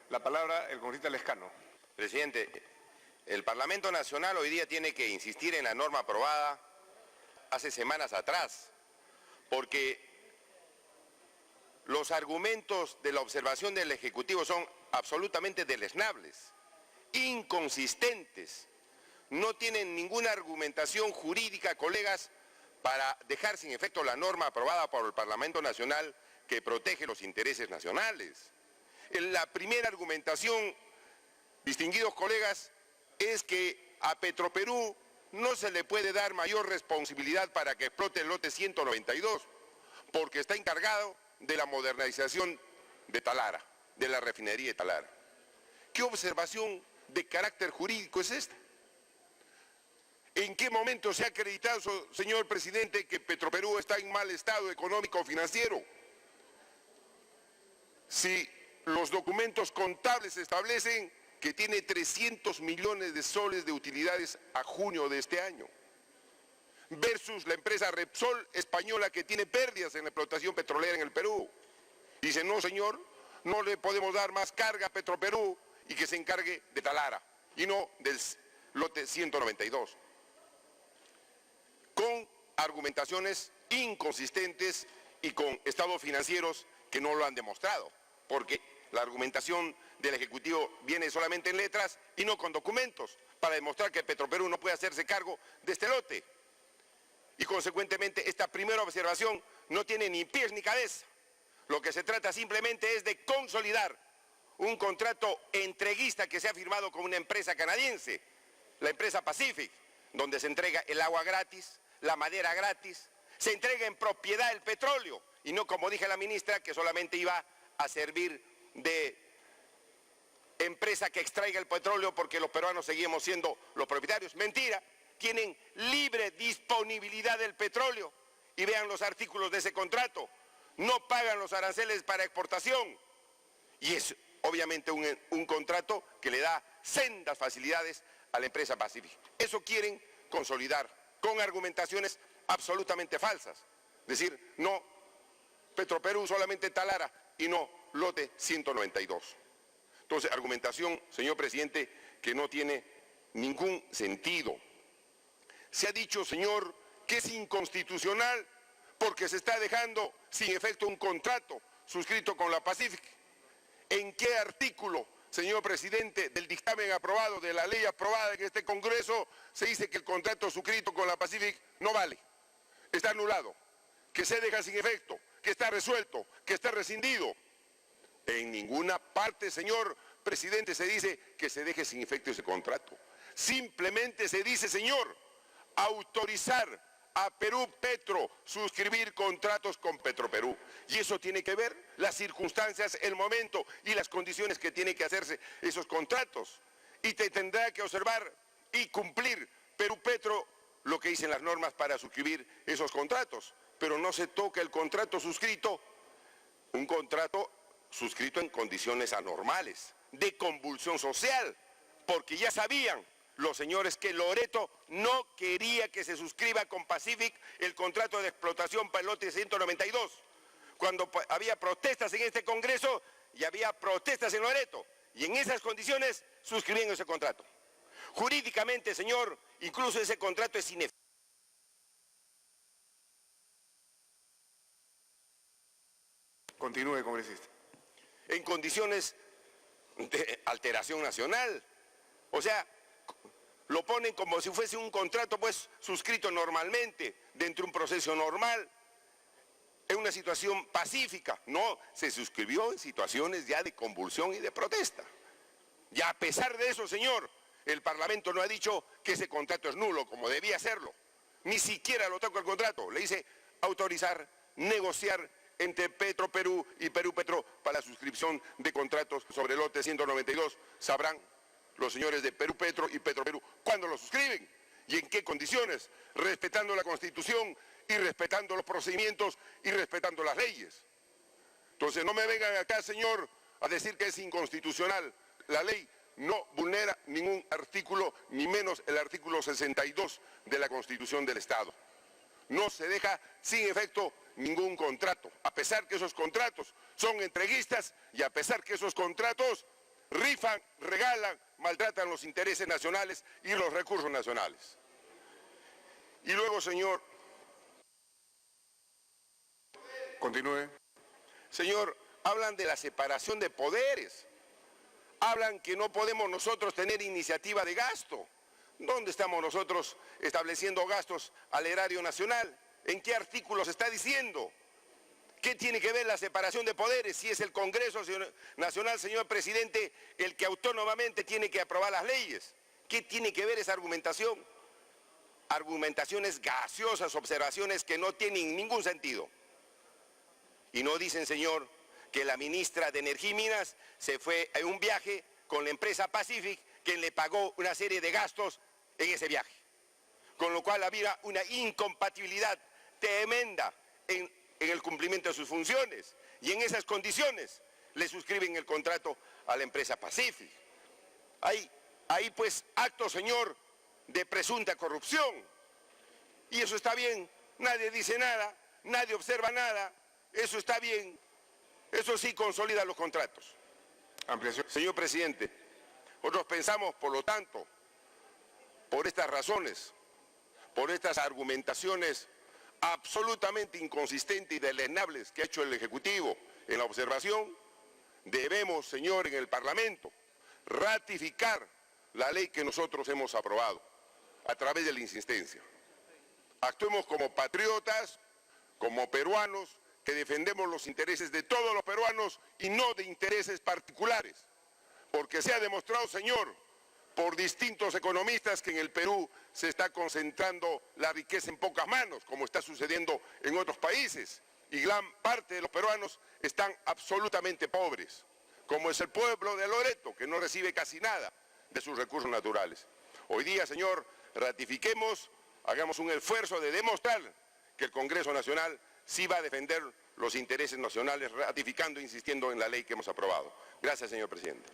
La palabra, el congresista Lescano. Presidente, el Parlamento Nacional hoy día tiene que insistir en la norma aprobada hace semanas atrás, porque los argumentos de la observación del Ejecutivo son absolutamente deleznables, inconsistentes, no tienen ninguna argumentación jurídica, colegas, para dejar sin efecto la norma aprobada por el Parlamento Nacional que protege los intereses nacionales. La primera argumentación, distinguidos colegas, es que a Petroperú no se le puede dar mayor responsabilidad para que explote el lote 192, porque está encargado de la modernización de Talara, de la refinería de Talara. ¿Qué observación de carácter jurídico es esta? ¿En qué momento se ha acreditado, señor presidente, que Petroperú está en mal estado económico-financiero? Si los documentos contables establecen que tiene 300 millones de soles de utilidades a junio de este año, versus la empresa Repsol española que tiene pérdidas en la explotación petrolera en el Perú. Dice, no señor, no le podemos dar más carga a Petroperú y que se encargue de Talara y no del lote 192. Con argumentaciones inconsistentes y con estados financieros que no lo han demostrado, porque la argumentación del Ejecutivo viene solamente en letras y no con documentos para demostrar que Petroperú no puede hacerse cargo de este lote. Y consecuentemente esta primera observación no tiene ni pies ni cabeza. Lo que se trata simplemente es de consolidar un contrato entreguista que se ha firmado con una empresa canadiense, la empresa Pacific, donde se entrega el agua gratis, la madera gratis, se entrega en propiedad el petróleo y no, como dije la ministra, que solamente iba a servir de empresa que extraiga el petróleo porque los peruanos seguimos siendo los propietarios. Mentira, tienen libre disponibilidad del petróleo y vean los artículos de ese contrato. No pagan los aranceles para exportación y es obviamente un contrato que le da sendas facilidades a la empresa Pacific. Eso quieren consolidar con argumentaciones absolutamente falsas. Decir, no, Petroperú solamente Talara y no lote 192. Entonces, argumentación, señor presidente, que no tiene ningún sentido. Se ha dicho, señor, que es inconstitucional porque se está dejando sin efecto un contrato suscrito con la Pacific. ¿En qué artículo, señor presidente, del dictamen aprobado, de la ley aprobada en este Congreso, se dice que el contrato suscrito con la Pacific no vale? Está anulado, que se deja sin efecto, que está resuelto, que está rescindido. En ninguna parte, señor presidente, se dice que se deje sin efecto ese contrato. Simplemente se dice, señor, autorizar a Perú Petro suscribir contratos con Petroperú. Y eso tiene que ver las circunstancias, el momento y las condiciones que tienen que hacerse esos contratos. Y te tendrá que observar y cumplir Perú Petro lo que dicen las normas para suscribir esos contratos. Pero no se toca el contrato suscrito, un contrato suscrito en condiciones anormales, de convulsión social, porque ya sabían los señores que Loreto no quería que se suscriba con Pacific el contrato de explotación para el lote 192. Cuando había protestas en este Congreso y había protestas en Loreto, y en esas condiciones suscribían ese contrato. Jurídicamente, señor, incluso ese contrato es inefectivo. Continúe, congresista. En condiciones de alteración nacional. O sea, lo ponen como si fuese un contrato pues suscrito normalmente, dentro de un proceso normal, en una situación pacífica. No, se suscribió en situaciones ya de convulsión y de protesta. Y a pesar de eso, señor, el Parlamento no ha dicho que ese contrato es nulo, como debía hacerlo. Ni siquiera lo toca el contrato. Le dice autorizar, negociar entre Petroperú y Perú Petro para la suscripción de contratos sobre el lote 192. Sabrán los señores de Perú Petro y Petroperú cuándo lo suscriben y en qué condiciones, respetando la Constitución y respetando los procedimientos y respetando las leyes. Entonces no me vengan acá, señor, a decir que es inconstitucional. La ley no vulnera ningún artículo, ni menos el artículo 62 de la Constitución del Estado. No se deja sin efecto ningún contrato, a pesar que esos contratos son entreguistas y a pesar que esos contratos rifan, regalan, maltratan los intereses nacionales y los recursos nacionales. Y luego, señor... Continúe. Señor, hablan de la separación de poderes. Hablan que no podemos nosotros tener iniciativa de gasto. ¿Dónde estamos nosotros estableciendo gastos al erario nacional? ¿En qué artículo se está diciendo? ¿Qué tiene que ver la separación de poderes si es el Congreso Nacional, señor presidente, el que autónomamente tiene que aprobar las leyes? ¿Qué tiene que ver esa argumentación? Argumentaciones gaseosas, observaciones que no tienen ningún sentido. Y no dicen, señor, que la ministra de Energía y Minas se fue en un viaje con la empresa Pacific, quien le pagó una serie de gastos en ese viaje. Con lo cual había una incompatibilidad tremenda en el cumplimiento de sus funciones. Y en esas condiciones le suscriben el contrato a la empresa Pacific. Hay pues actos, señor, de presunta corrupción. Y eso está bien, nadie dice nada, nadie observa nada, eso está bien, eso sí consolida los contratos. Ampliación. Señor presidente, nosotros pensamos, por lo tanto, por estas razones, por estas argumentaciones absolutamente inconsistentes y deleznables que ha hecho el Ejecutivo en la observación, debemos, señor, en el Parlamento, ratificar la ley que nosotros hemos aprobado a través de la insistencia. Actuemos como patriotas, como peruanos, que defendemos los intereses de todos los peruanos y no de intereses particulares. Porque se ha demostrado, señor, por distintos economistas que en el Perú se está concentrando la riqueza en pocas manos, como está sucediendo en otros países. Y gran parte de los peruanos están absolutamente pobres, como es el pueblo de Loreto, que no recibe casi nada de sus recursos naturales. Hoy día, señor, ratifiquemos, hagamos un esfuerzo de demostrar que el Congreso Nacional sí va a defender los intereses nacionales, ratificando e insistiendo en la ley que hemos aprobado. Gracias, señor presidente.